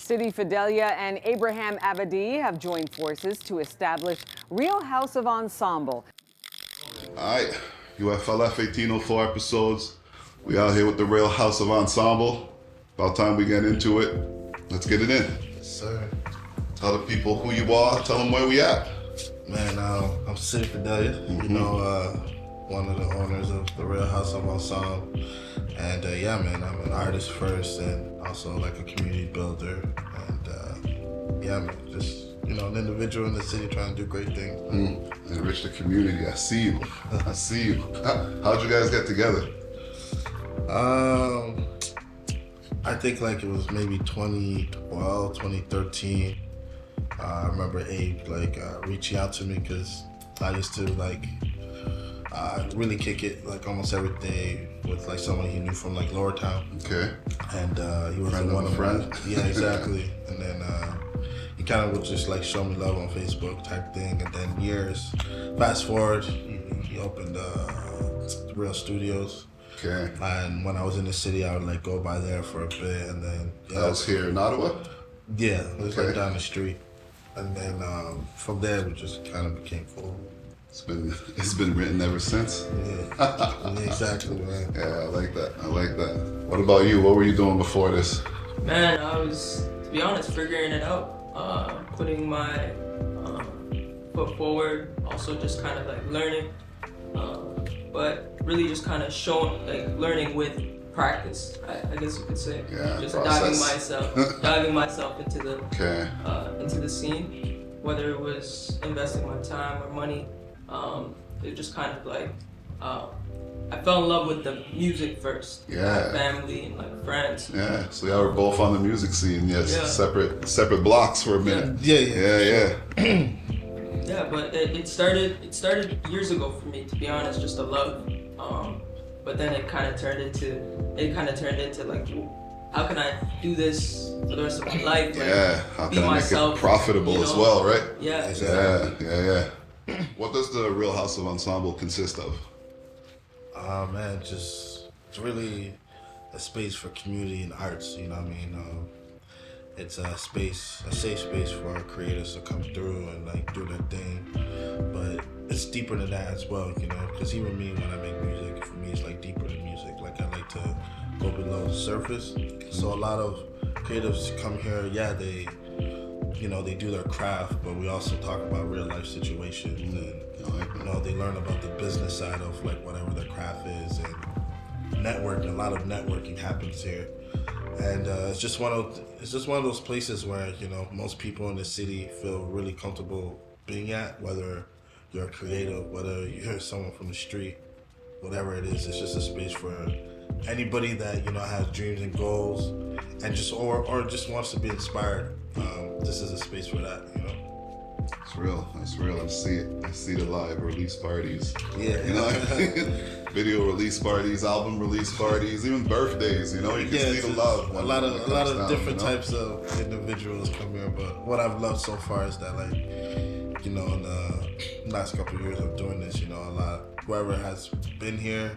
City Fidelia and Abraham Abadi have joined forces to establish Real House of Ensemble. All right, UFLF 1804 episodes. We out here with the Real House of Ensemble. About time we get into it. Let's get it in. Yes, sir. Tell the people who you are. Tell them where we at. Man, I'm City Fidelia. You know, one of the owners of the Real House of Ensemble. And yeah, man, I'm an artist first and also like a community builder. And yeah, man, just, you know, an individual in the city trying to do great things. Enrich the community. I see you. I see you. How'd you guys get together? I think like it was maybe 2012, 2013. I remember Abe reaching out to me because I used to really kick it like almost every day with like someone he knew from like Lower Town. Okay. And he was Friend one of a of friend. Yeah, exactly. And then he kind of would just like show me love on Facebook type thing. And then years fast forward, he opened Real Studios. Okay. And when I was in the city, I would like go by there for a bit, and then That was here in Ottawa? yeah, it was Okay. like down the street. And then from there, we just kind of became cool. It's been written ever since. Yeah, exactly, man. Yeah, I like that. I like that. What about you? What were you doing before this? Man, I was, to be honest, figuring it out, putting my foot forward, also just kind of like learning, but really just kind of learning with practice, I guess you could say. Yeah, just process. diving myself into the Okay. into the scene, whether it was investing my time or money. It just kind of like I fell in love with the music first. Yeah. My family and like friends. Yeah, so y'all were both on the music scene. Yes, Yeah. separate blocks for a minute. Yeah. Yeah, but it started years ago for me, to be honest, just a love. But then it kind of turned into like, how can I do this for the rest of my life? Like, Yeah, how be can I make myself, it profitable you as know? well, right? Yeah, Exactly. Yeah. What does the Real House of Ensemble consist of? Man, it's really a space for community and arts. You know what I mean? It's a safe space for our creators to come through and like do their thing. But it's deeper than that as well, you know. Because even me, when I make music, for me, it's like deeper than music. Like I like to go below the surface. So a lot of creatives come here. Yeah, they do their craft, but we also talk about real life situations, and you know, they learn about the business side of like whatever their craft is, and networking. A lot of networking happens here, and it's just one of those places where, you know, most people in the city feel really comfortable being at, whether you're a creative, whether you're someone from the street, whatever it is. It's just a space for anybody that, you know, has dreams and goals, and just or just wants to be inspired. This is a space for that, you know. It's real. It's real. I see it. I see the live release parties. Yeah. You know, video release parties, album release parties, even birthdays. You know, you can see the love. A lot of down, different you know? types of individuals come here, but what I've loved so far is that, like, you know, in the last couple of years of doing this, you know, whoever has been here,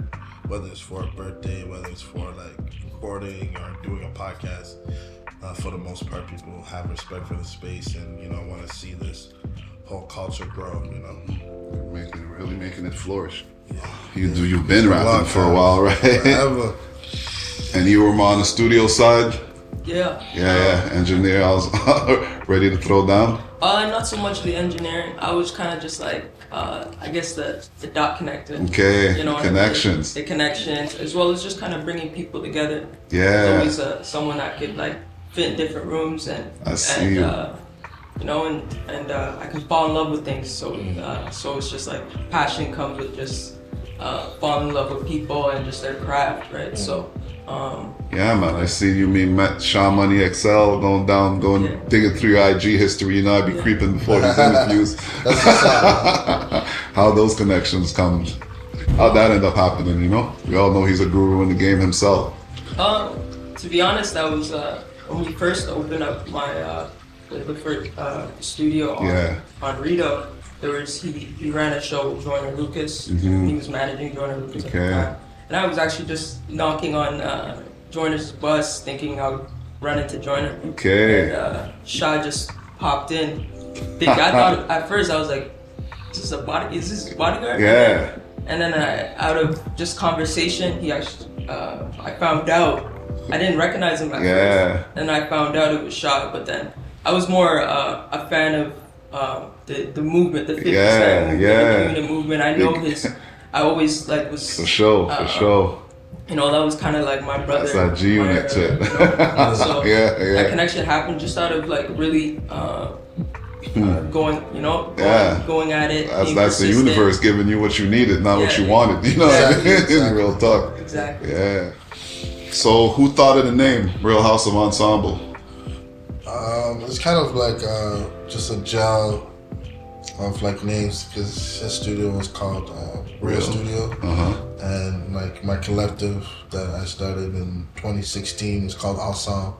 whether it's for a birthday, whether it's for like recording or doing a podcast, for the most part, people have respect for the space and, you know, want to see this whole culture grow, you know. Really making it flourish. Yeah. You've been rapping for a while, right? Forever. And you were more on the studio side? yeah. Yeah. Engineer, I was ready to throw down. Not so much the engineering. I was kind of just like, I guess the dot connector. Okay, You know, connections. The connections, as well as just kind of bringing people together. Yeah. There's always someone that could like fit in different rooms and I see you. you know, and I can fall in love with things. So so it's just like passion comes with just falling in love with people and just their craft, right? So. Yeah, man. I see you met Sean Money XL going digging through your IG history. You know, I'd be creeping before these interviews. How those connections come? How'd that end up happening? You know, we all know he's a guru in the game himself. To be honest, that was when we first opened up my the first studio on Rito. He ran a show with Joyner Lucas. He was managing Joyner Lucas at the time. And I was actually just knocking on Joyner's bus, thinking I would running to join him. Okay. And Shaw just popped in. I thought at first I was like, is this bodyguard? Yeah. And then out of just conversation, he actually, I found out, I didn't recognize him at first. And I found out it was Shaw, but then I was more a fan of the movement, the 50 Cent movement, the movement. I know I always was... For sure. You know, that was kind of like my brother. That's that G Unit shit. So that connection happened just out of really going at it. That's the universe giving you what you needed, not what you wanted. You know what I mean? Exactly. Real talk. Exactly. Yeah. So who thought of the name Real House of Ensemble? It's kind of like just a gel of names, because his studio was called Real Studio, and my collective that I started in 2016 is called Ensemble,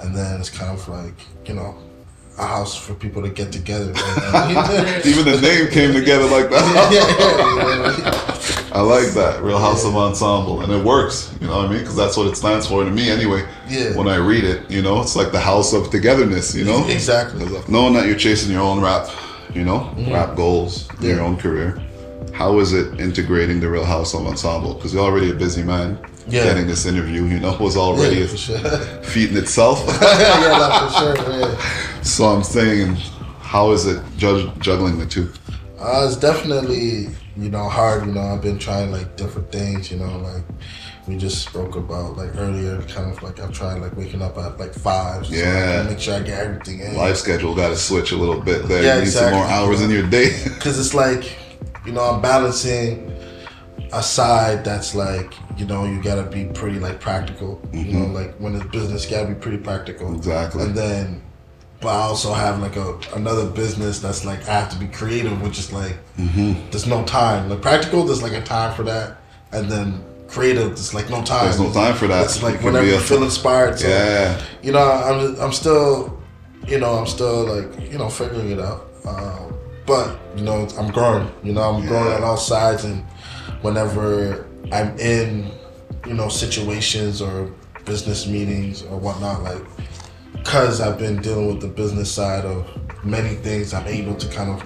and then it's kind of a house for people to get together. Even the name came together like that. I like that, Real House of Ensemble, and it works. You know what I mean? Because that's what it stands for to me, anyway. Yeah. When I read it, it's like the house of togetherness. Exactly. Knowing that you're chasing your own rap, rap goals, your own career. How is it integrating the Real House of Ensemble? Because you're already a busy man. Yeah. Getting this interview, was already a feat in itself. For sure. Yeah. So I'm saying, how is it juggling the two? It's definitely, hard. I've been trying different things. We just spoke about earlier. Kind of I'm trying waking up at 5. So I can make sure I get everything in. Life schedule got to switch a little bit there. Yeah, you need some more hours in your day. Because it's I'm balancing a side that's you gotta be pretty practical. When it's business, you gotta be pretty practical. Exactly. And then, but I also have another business that's I have to be creative, which is there's no time. Practical, there's a time for that, and then creative, there's no time. There's no time for that. It's whenever you feel inspired. So, I'm still, figuring it out. But I'm growing. I'm growing on all sides, and whenever I'm in, situations or business meetings or whatnot, because I've been dealing with the business side of many things, I'm able to kind of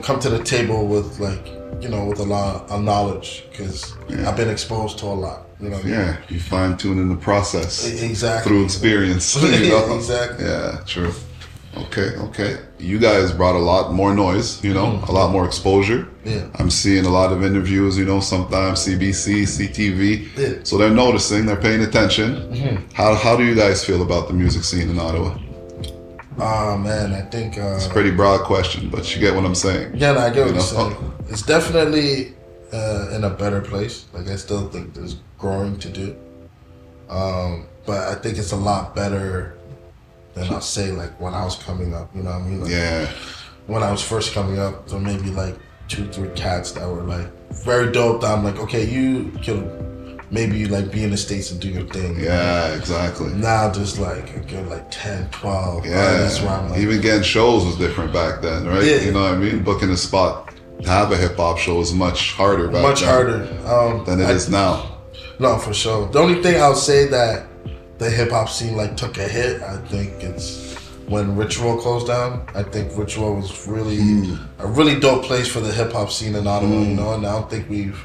come to the table with with a lot of knowledge, because I've been exposed to a lot. You fine tune in the process. Exactly. Through experience. Exactly. Yeah, true. Okay. You guys brought a lot more noise, a lot more exposure. Yeah. I'm seeing a lot of interviews, sometimes CBC, CTV. Yeah. So they're noticing, they're paying attention. How do you guys feel about the music scene in Ottawa? Man, I think... it's a pretty broad question, but you get what I'm saying. Yeah, I get what you're saying. It's definitely in a better place. I still think there's growing to do. But I think it's a lot better than I'll say when I was coming up, you know what I mean? When I was first coming up, there may be 2-3 cats that were very dope, that I'm okay, you could maybe be in the States and do your thing. Yeah, exactly. Now there's a good 10, 12 artists where I'm even getting shows was different back then, right? Yeah. You know what I mean? Booking a spot to have a hip hop show is much harder back then. Than it is now. No, for sure. The only thing I'll say that the hip hop scene took a hit, I think it's when Ritual closed down. I think Ritual was really a really dope place for the hip hop scene in Ottawa, and I don't think we've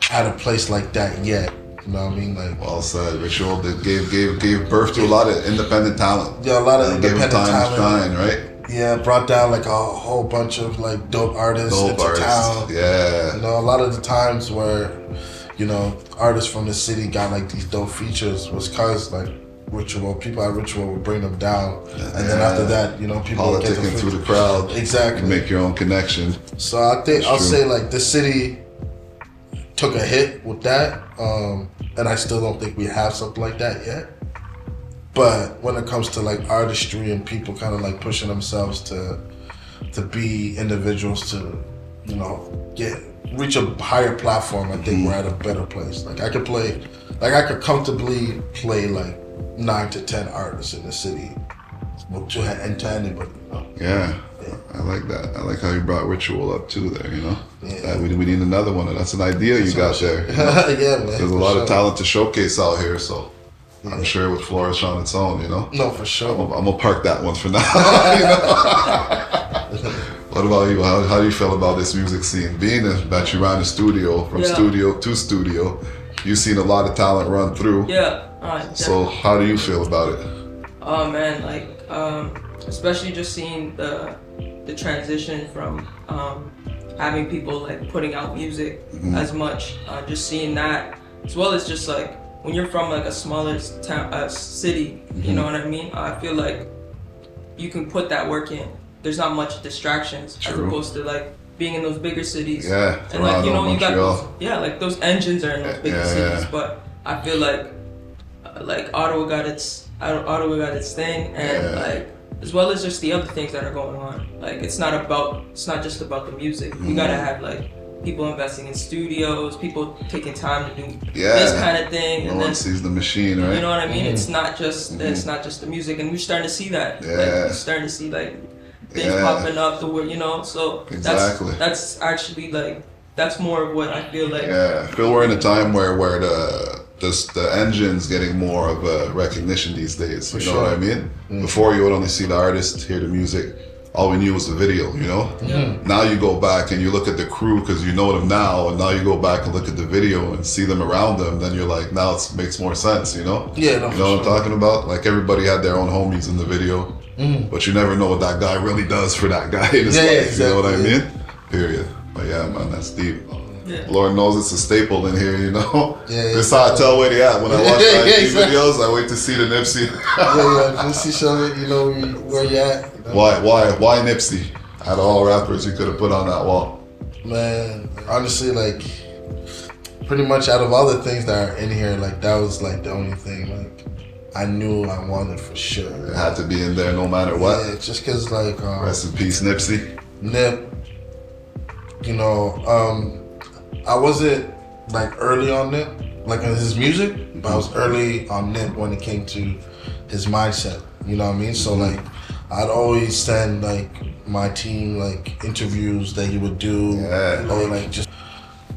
had a place like that yet. You know what I mean? Well said. Ritual that gave birth to a lot of independent talent. Yeah, a lot of independent talent. Time to shine, right? Yeah, brought down a whole bunch of dope artists into town. Yeah. A lot of the times where artists from the city got these dope features was cause Ritual, people at Ritual would bring them down, and then after that, people would get politicking through the crowd. Exactly. And make your own connection. So I think I'll say the city took a hit with that, and I still don't think we have something like that yet. But when it comes to artistry and people kind of pushing themselves to be individuals to reach a higher platform, I think we're at a better place. I could comfortably play 9 to 10 artists in the city to anybody. Yeah. I like that. I like how you brought Ritual up too there, Yeah. We need another one. That's an idea you got there. Yeah, man. There's a lot of talent to showcase out here, so I'm sure it would flourish on its own, you know? No, for sure. I'm gonna park that one for now. You know? What about you? How do you feel about this music scene? Being that you ran a studio, from studio to studio, you've seen a lot of talent run through. Yeah. So how do you feel about it? Oh man, like especially just seeing the transition from having people like putting out music as much, just seeing that, as well as just like when you're from like a smaller town, city, you know what I mean? I feel like you can put that work in. There's not much distractions as opposed to like being in those bigger cities. Yeah, and like you know Montreal. you got those, like those engines are in those bigger cities, but I feel like Ottawa got its thing, and like as well as just the other things that are going on. Like it's not just about the music. You gotta have like people investing in studios, people taking time to do this kind of thing, No and one then sees the machine, right? you know what I mean. It's not just the music, and we're starting to see that. Like, we're starting to see like things popping up the way, you know. So that's actually like that's more of what I feel like. Yeah, I feel we're in a time where the engine's getting more of a recognition these days. You know what I mean? Before you would only see the artist, hear the music. All we knew was the video, you know? Now you go back and you look at the crew because you know them now, and now you go back and look at the video and see them around them, then you're like, now it makes more sense, you know? Yeah, no, you know what I'm talking about? Like everybody had their own homies in the video, but you never know what that guy really does for that guy in his life, exactly, you know what I mean? Period. But yeah, man, that's deep. Lord knows it's a staple in here, you know? This is how I tell where they at. When I watch IG videos, I wait to see the Nipsey. Nipsey show it, you know where you at. You know? Why Nipsey? Out of all rappers you could have put on that wall. Man, honestly, like, pretty much out of all the things that are in here, like, that was, like, the only thing, like, I knew I wanted for sure. It had to be in there no matter what. Yeah, just because, like... Rest in peace, Nipsey. Nip, you know, I wasn't like early on Nip, like in his music, but I was early on Nip when it came to his mindset. You know what I mean? So like, I'd always send like my team like interviews that he would do, or like just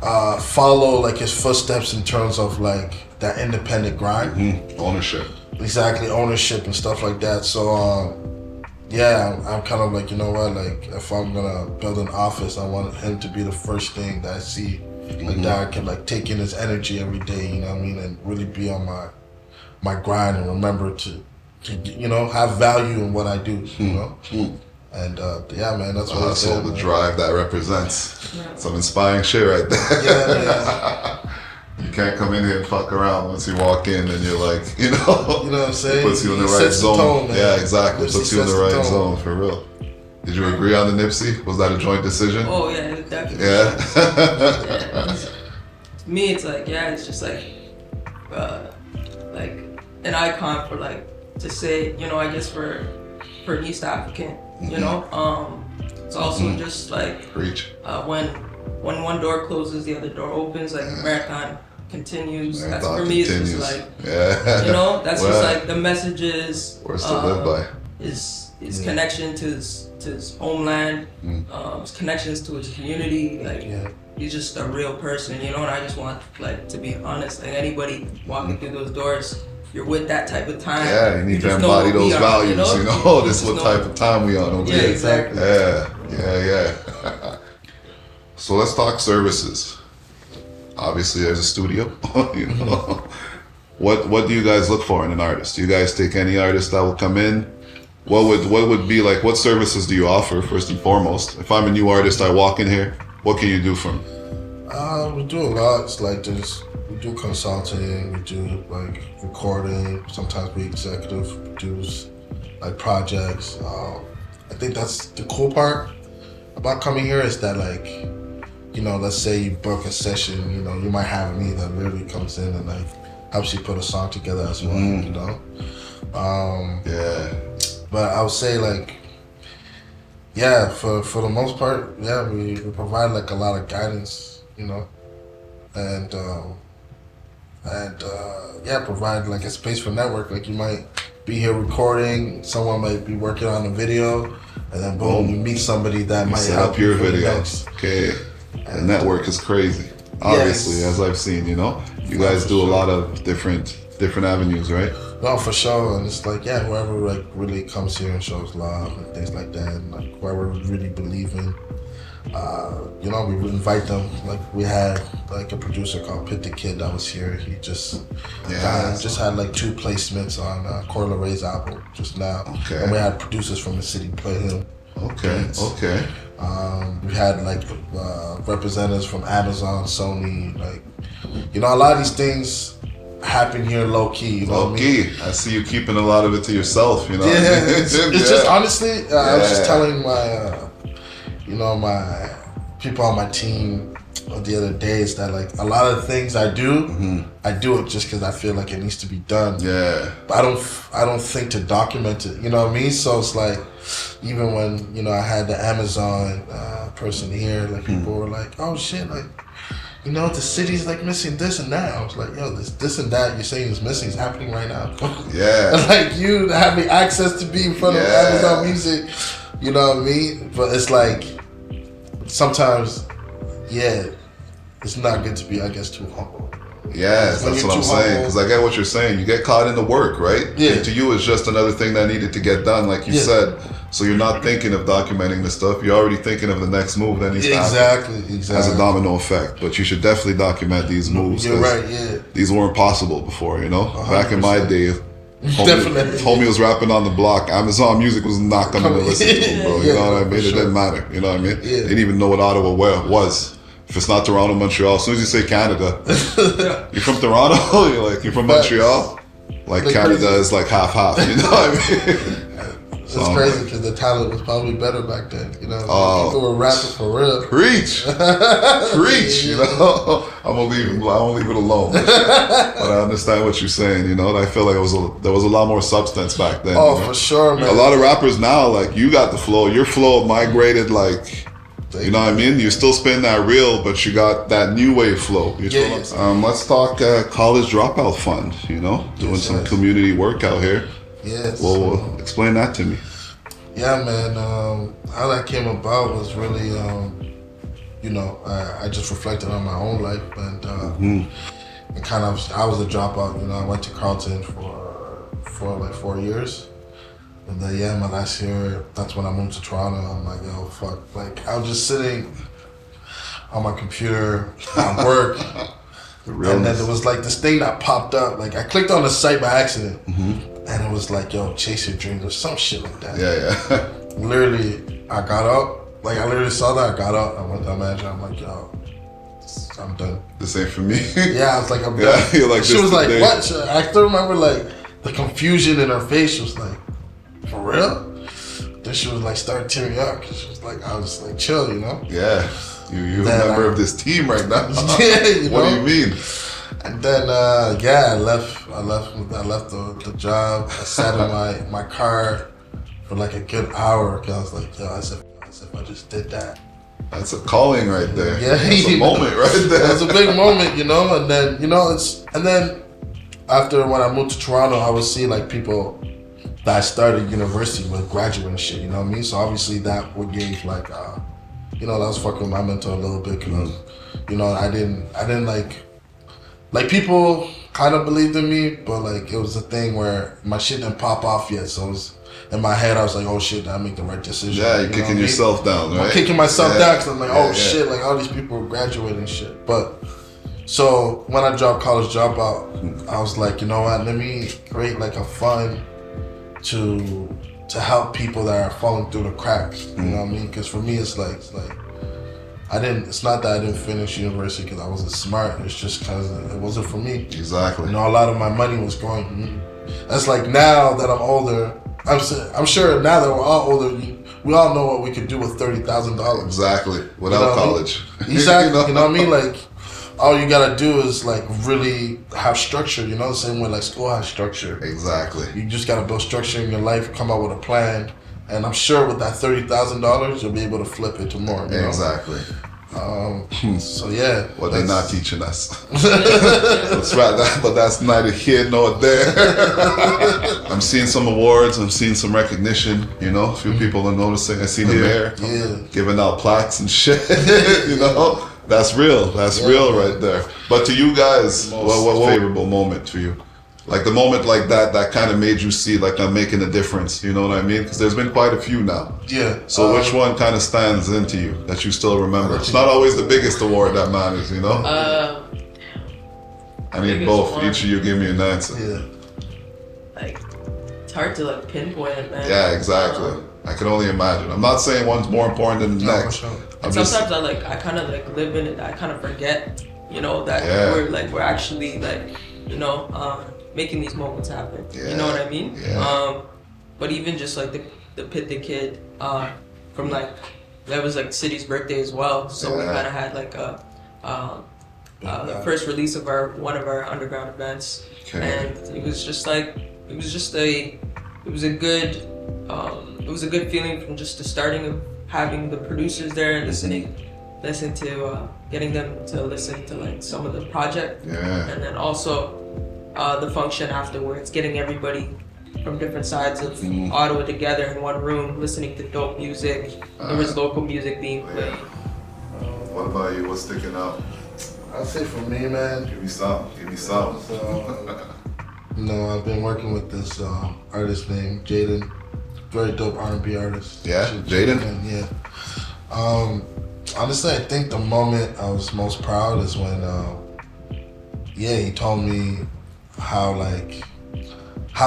follow like his footsteps in terms of like that independent grind, ownership. Exactly, ownership and stuff like that. So yeah, I'm kind of like, you know what, like if I'm gonna build an office, I want him to be the first thing that I see. Like that I can like take in his energy every day, you know what I mean, and really be on my grind and remember to you know, have value in what I do, you know. And yeah, man, that's what that's all the drive that represents. Some inspiring shit right there. Yeah. You can't come in here and fuck around once you walk in and you're like, you know what I'm saying? It puts you in the right zone. Tone, yeah, exactly. Nipsey puts you in the right zone for real. Did you agree on the Nipsey? Was that a joint decision? Oh yeah, definitely. Yeah. To me, it's like it's just like an icon for like to say, you know, I guess for East African, you know. It's also just like preach. When one door closes, the other door opens. Like marathon continues. Marathon that's for me. continues. It's just like you know. That's just like the messages. Words to live by. His connection to his homeland, his connections to his community. Like he's just a real person, you know. And I just want like to be honest. Like anybody walking through those doors, you're with that type of time. Yeah, you need to embody those values. You know, this is what type of time we on. Okay? Yeah, exactly. Yeah. So let's talk services. Obviously, there's a studio. You know, what do you guys look for in an artist? Do you guys take any artist that will come in? What would be like? What services do you offer first and foremost? If I'm a new artist, I walk in here. What can you do for me? We do a lot. It's like we do consulting. We do like recording. Sometimes we executive produce like projects. I think that's the cool part about coming here is that like, you know, let's say you book a session. You know, you might have me that literally comes in and like helps you put a song together as well. You know. But I would say like, for the most part, we provide like a lot of guidance, you know, and provide like a space for network. Like you might be here recording, someone might be working on a video, and then boom, you meet somebody that might help your video. Okay, the network is crazy. Obviously, as I've seen, you know, you guys do a lot of different different avenues, right? No, for sure. And it's like, yeah, whoever like really comes here and shows love and things like that, and like whoever really believe in, you know, we would invite them. Like we had like a producer called Pit the Kid that was here. He just just had like 2 placements on Corla Ray's album just now. Okay. And we had producers from the city play him. Okay. Okay. We had like representatives from Amazon, Sony, like, you know, a lot of these things happen here low key. You know Low key. I see you keeping a lot of it to yourself. You know. Yeah, What I mean? it's just honestly, I was just telling my, you know, my people on my team the other day is that like a lot of the things I do, I do it just because I feel like it needs to be done. Yeah. But I don't think to document it. You know what I mean? So it's like, even when, you know, I had the Amazon person here, like people were like, oh shit, like, you know, the city's like missing this and that. I was like, yo, this and that you're saying is missing is happening right now. Yeah. Like you having access to be in front of Amazon Music, you know what I mean? But it's like, sometimes, it's not good to be, I guess, too humble. Yes, that's what I'm saying. Because I get what you're saying. You get caught in the work, right? Yeah. And to you, it's just another thing that needed to get done, like you said. So you're not thinking of documenting the stuff. You're already thinking of the next move that needs to happen. Exactly. As a domino effect. But you should definitely document these moves. You're right, yeah. These weren't possible before, you know? 100%. Back in my day, homie was rapping on the block. Amazon Music was not coming to listen to him, bro. You know what I mean? It didn't matter. You know what I mean? They didn't even know what Ottawa was. If it's not Toronto, Montreal, as soon as you say Canada, you're from Toronto, you're from Montreal, like Canada crazy. Is like half, you know what I mean? It's crazy because the talent was probably better back then, you know? People were rapping for real. Preach, you know? I won't leave it alone. But I understand what you're saying, you know? And I feel like there was a lot more substance back then. Oh, you know? for sure, man. A lot of rappers now, like, you got the flow. Your flow migrated, like... You know what I mean? You're still spinning that reel, but you got that new wave flow. Let's talk college dropout fund, you know? Doing some community work out here. Yes. Well, explain that to me. Yeah, man. How that came about was really, you know, I just reflected on my own life and kind of, I was a dropout. You know, I went to Carleton for like 4 years. And then, my last year, that's when I moved to Toronto. I'm like, yo, fuck. Like, I was just sitting on my computer at work. And then there was like this thing that popped up. Like, I clicked on the site by accident. And it was like, yo, chase your dreams or some shit like that. Yeah. Literally, I got up. Like, I literally saw that. I got up. I went to my manager. I'm like, yo, I'm done. This ain't for me. Yeah, I was like, I'm done. You're like, she was like, what? I still remember, like, the confusion in her face. She was like, for real? Then she was like, start tearing up. She was like, I was like, chill, you know? Yeah. You're a member of this team right now. Yeah, you know? What do you mean? And then, I left the job. I sat in my car for like a good hour because I was like, yo, as if I just did that. That's a calling right there. Yeah, that's a moment right there. It's a big moment, you know? And then, you know, and then after when I moved to Toronto, I would see like people that I started university with graduate and shit, you know what I mean? So obviously that would gave like, you know, that was fucking with my mentor a little bit because, you know, I didn't like people kind of believed in me, but like it was a thing where my shit didn't pop off yet. So it was, in my head, I was like, oh shit, did I make the right decision? Yeah, you're kicking yourself down, right? I'm kicking myself down because I'm like, shit, like all these people are graduating and shit. But so when I dropped College Dropout, I was like, you know what, let me create like a fund to help people that are falling through the cracks. You know what I mean? Because for me, it's like it's not that I didn't finish university because I wasn't smart. It's just because it wasn't for me. Exactly. You know, a lot of my money was going. That's like now that I'm older. I'm sure now that we're all older, we all know what we could do with $30,000. Exactly. Without college. Exactly. You know what I mean? Like, all you gotta do is like really have structure, you know, the same way like school has structure. Exactly. You just gotta build structure in your life, come up with a plan, and I'm sure with that $30,000 you'll be able to flip it to more. You know? Exactly. So yeah. What they're not teaching us. That's right, but that's neither here nor there. I'm seeing some awards, I'm seeing some recognition, you know, a few people are noticing. I see the mayor giving out plaques and shit, you know. That's real. That's real right there. But to you guys, what favorable moment for you? Like the moment like that kind of made you see like I'm making a difference, you know what I mean? Because there's been quite a few now. Yeah. So which one kind of stands into you that you still remember? It's not always the biggest award that matters, you know? I need both. One. Each of you give me an answer. Yeah. Like, it's hard to like pinpoint it, man. Yeah, exactly. I can only imagine. I'm not saying one's more important than the next. For sure. And sometimes I kind of like live in it. I kind of forget, you know, that we're actually like, you know, making these moments happen. Yeah. You know what I mean? Yeah. But even just like the Pit the Kid, from like that was like the city's birthday as well. So we kind of had like the first release of one of our underground events, and it was a good feeling from just the starting of having the producers there and listening to getting them to listen to like some of the project, and then also the function afterwards, getting everybody from different sides of Ottawa together in one room, listening to dope music. There was local music being played. What about you? What's sticking out? I'd say for me, man. Give me some. You know, I've been working with this artist named Jaden, very dope R&B artist. Yeah, Jaden. Yeah. Honestly, I think the moment I was most proud is when, he told me how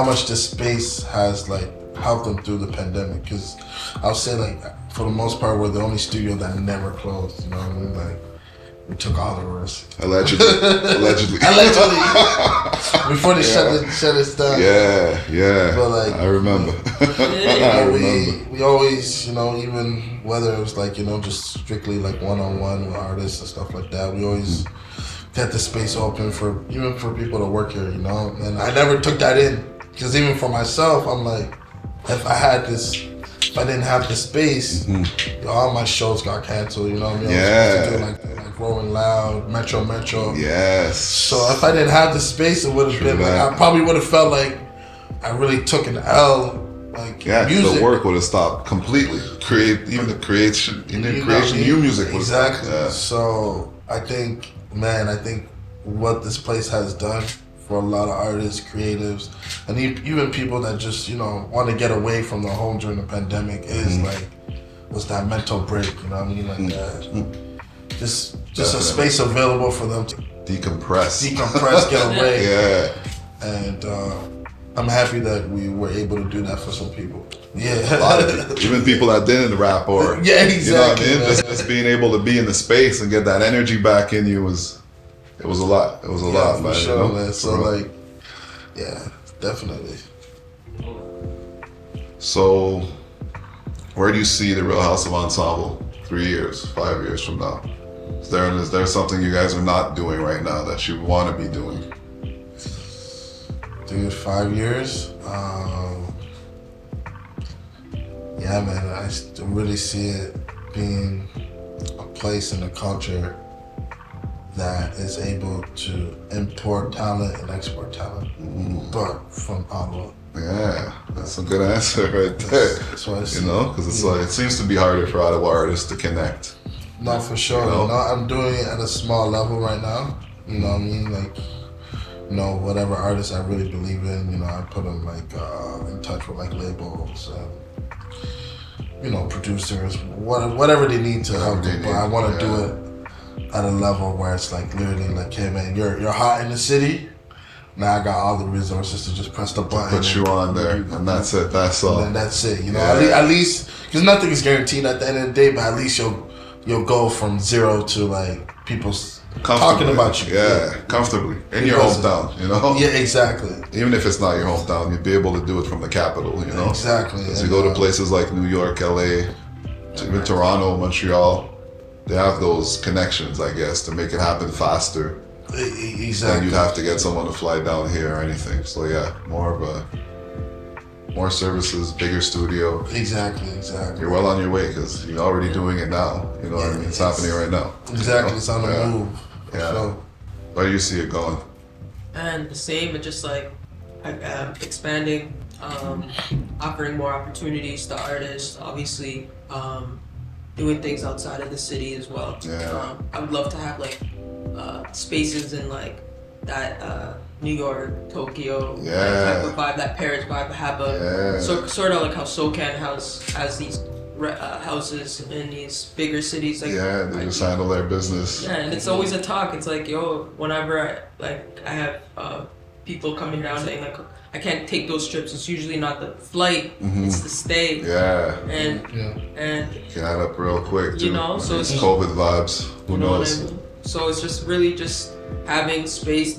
much this space has like helped them through the pandemic. Because I'll say like for the most part, we're the only studio that never closed. You know what I mean? Like, we took all the risks. Allegedly. Before they shut us down. Yeah. But like, I remember. We always, you know, even whether it was like, you know, just strictly like one-on-one with artists and stuff like that, we always kept the space open for people to work here, you know. And I never took that in, because even for myself, I'm like, if I didn't have the space, all my shows got canceled, you know what I mean? I was supposed to do like Rolling Loud, Metro. Yes. So if I didn't have the space, it would have been like, I probably would have felt like I really took an L. Like music. The work would have stopped completely. The creation, new music would have stopped. Exactly. So I think what this place has done for a lot of artists, creatives, and even people that just, you know, want to get away from the home during the pandemic is was that mental break, you know what I mean? Like just a space available for them to decompress, get away. Yeah. And I'm happy that we were able to do that for some people. Yeah. A lot of people. Even people that didn't rap or exactly. You know what I mean? Just being able to be in the space and get that energy back in you was a lot. It was a lot, man. For sure, you know? man. So like, yeah, definitely. So where do you see the Real House of Ensemble 3 years, 5 years from now? Is there something you guys are not doing right now that you want to be doing? 3 to 5 years? Yeah, man, I really see it being a place and a culture that is able to import talent and export talent, but from Ottawa. Yeah, that's a good answer right there. That's what I see. You know, because it's like, it seems to be harder for Ottawa artists to connect. No, for sure. You know? You know, I'm doing it at a small level right now. You know what I mean? Like, you know, whatever artists I really believe in, you know, I put them like in touch with like labels and, you know, producers, whatever they need to help them. But I want to do it at a level where it's like literally like, hey man, you're hot in the city. Now I got all the resources to just press the button. Put you on there, and that's it. That's all. And that's it. You know, at least because nothing is guaranteed at the end of the day, but at least you'll go from zero to like people's talking about you. Yeah, comfortably in your hometown. You know. Yeah, exactly. Even if it's not your hometown, you'd be able to do it from the capital. You know. Exactly. As you go to places like New York, LA, even Toronto, Montreal, they have those connections, I guess, to make it happen faster. Exactly. Then you'd have to get someone to fly down here or anything. So yeah, more services, bigger studio. Exactly. You're well on your way because you're already doing it now. You know what I mean? It's happening right now. Exactly. You know? It's on the move. Yeah. So. Where do you see it going? And the same, but just like expanding, offering more opportunities to artists. Obviously, doing things outside of the city as well. Yeah. I would love to have like spaces in like that New York, Tokyo, Yeah. that type of vibe, that Paris vibe. Have a sort of like how SoCan has these houses in these bigger cities. Like, they just handle their business. Yeah, and it's always a talk. It's like, yo, whenever I have people coming down saying like, I can't take those trips. It's usually not the flight, it's the stay. Yeah. And Can add up real quick too. You know, so it's COVID vibes. Who knows? What I mean? So it's just really just having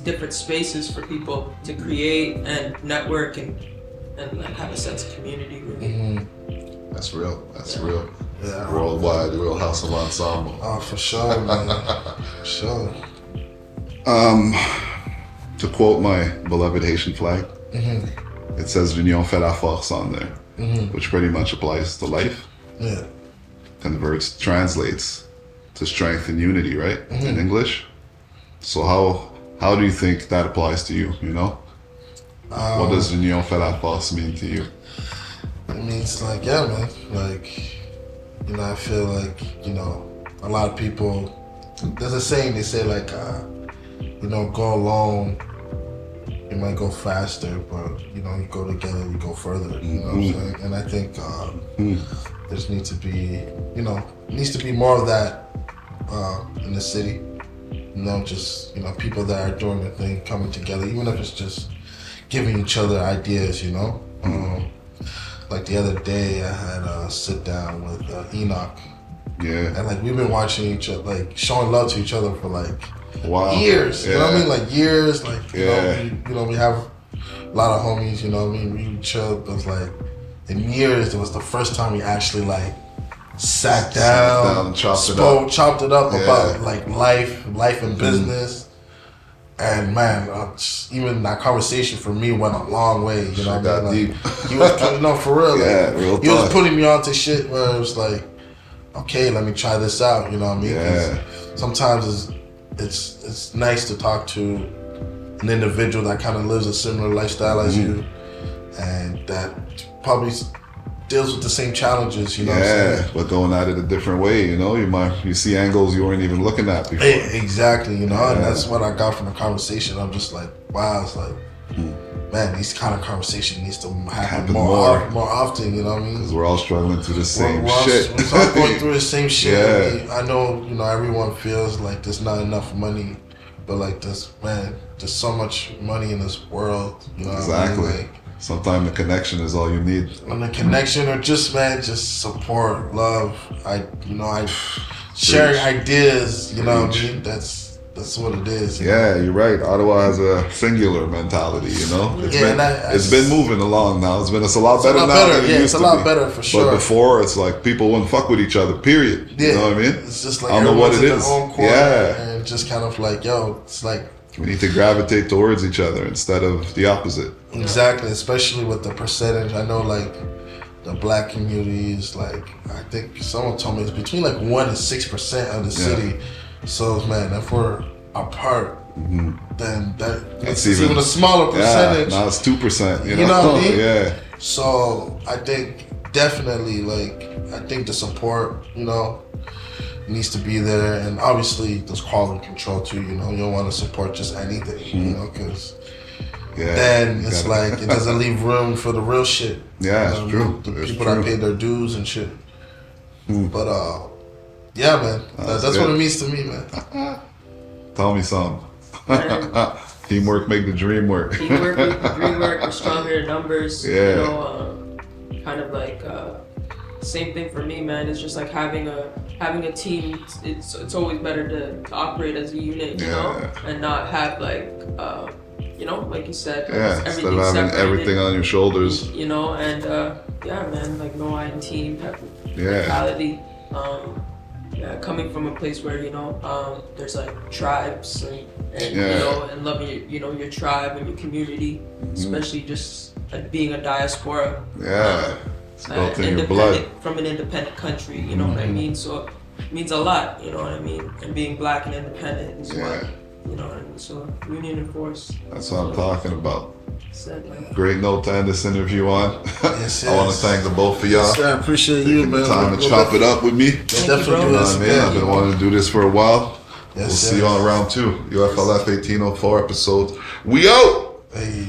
different spaces for people to create and network and like have a sense of community. Really. That's real. That's real. Yeah. Worldwide, the Real House of Ensemble. Oh, for sure, man. For sure. To quote my beloved Haitian flag, it says "L'union fait la force" on there, which pretty much applies to life. Yeah. Translates to strength and unity, right? In English. So how do you think that applies to you? You know, what does "L'union fait la force" mean to you? It means like, yeah, man. Like, you know, I feel like, you know, a lot of people. There's a saying they say like, you know, go alone, you might go faster, but you know, you go together, you go further. You know what I'm saying? And I think there's needs to be more of that in the city. You know, just, you know, people that are doing the thing, coming together, even if it's just giving each other ideas. You know, like the other day, I had a sit down with Enoch. Yeah. And like we've been watching each other, like showing love to each other for like years. Yeah. You know what I mean? Like years. Like you know, we have a lot of homies. You know what I mean? We chill. It was like in years. It was the first time we actually like sat down, chopped it up about like life and business. And man, even that conversation for me went a long way. You know what I mean? Like, he was putting for real. Like, he was putting me onto shit where it was like, okay, let me try this out. You know what I mean? Yeah. Sometimes it's nice to talk to an individual that kind of lives a similar lifestyle as you, and that probably deals with the same challenges. You know what I'm saying? But going at it a different way. You know, you see angles you weren't even looking at before. Exactly. You know, and that's what I got from the conversation. I'm just like, wow. It's like, man, these kind of conversations needs to happen more often. You know what I mean? Because we're all struggling through the same shit. We're all going through the same shit. Yeah. I know, you know, everyone feels like there's not enough money, but like this, man, there's so much money in this world. You know what I mean? Like, sometimes the connection is all you need. And the connection, or just, man, just support, love. Sharing ideas. You know what I mean? That's what it is. Yeah, you're right. Ottawa has a singular mentality, you know? It's been moving along now. It's a lot better now than it used to be. It's a lot better for sure. But before, it's like people wouldn't fuck with each other, period. Yeah. You know what I mean? It's just like I don't know what it is. And just kind of like, yo, it's like, we need to gravitate towards each other instead of the opposite. Exactly, especially with the percentage. I know, like, the black community is like, I think someone told me it's between like 1% and 6% of the city. So, man, if we're apart, then that's even a smaller percentage. Yeah, now it's 2%. You know what I mean? Yeah. So I think definitely, like, I think the support, you know, needs to be there, and obviously there's quality control too. You know, you don't want to support just anything, you know, because then it's like it doesn't leave room for the real shit. Yeah, it's true. The people that pay their dues and shit. But yeah, man, that's what it means to me, man. Tell me something. Teamwork make the dream work. Teamwork make the dream work. We're stronger in numbers. Yeah. You know, kind of like same thing for me, man. It's just like having a team. It's always better to operate as a unit, you know, and not have like you know, like you said, instead of having everything on your shoulders. You know, and yeah, man, like no I in team type of mentality. Coming from a place where, you know, there's like tribes and you know, and loving your tribe and your community, especially just being a diaspora. It's built in your blood. From an independent country, you know what I mean? So it means a lot, you know what I mean? And being black and independent is what, you know what I mean? So union and force. That's what I'm talking about. Said, great note to end this interview on. Yes. I want to thank the both of y'all. I appreciate you, man. Time to chop it up with me. Definitely do this. I've been wanting to do this for a while. We'll see you on round 2. UFLF 1804 episode. We out! Hey.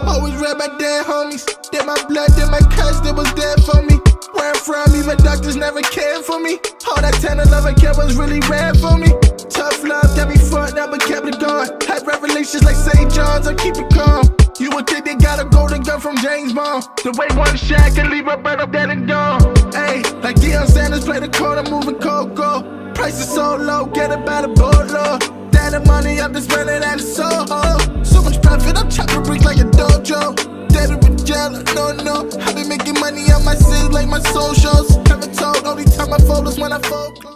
Always read my dead homies. Did my blood, did my cuts, that was dead for me. Where I'm from, even doctors never cared for me. All that tender love I care was really rare for me. Tough love got me fucked up but kept it going. Had revelations like St. John's, I keep it calm. You would think they got a golden gun from James Bond. The way one shot can leave a bird up dead and gone. Hey, like Deion Sanders play the corner, moving cocoa. Price is so low, get it by the boatload. That the money I'm just spending at the Soho. So much profit, I'm chopping bricks like a dojo. Dead with jail, no. I been making money on my city like my socials. Never told, only time I fold is when I fold.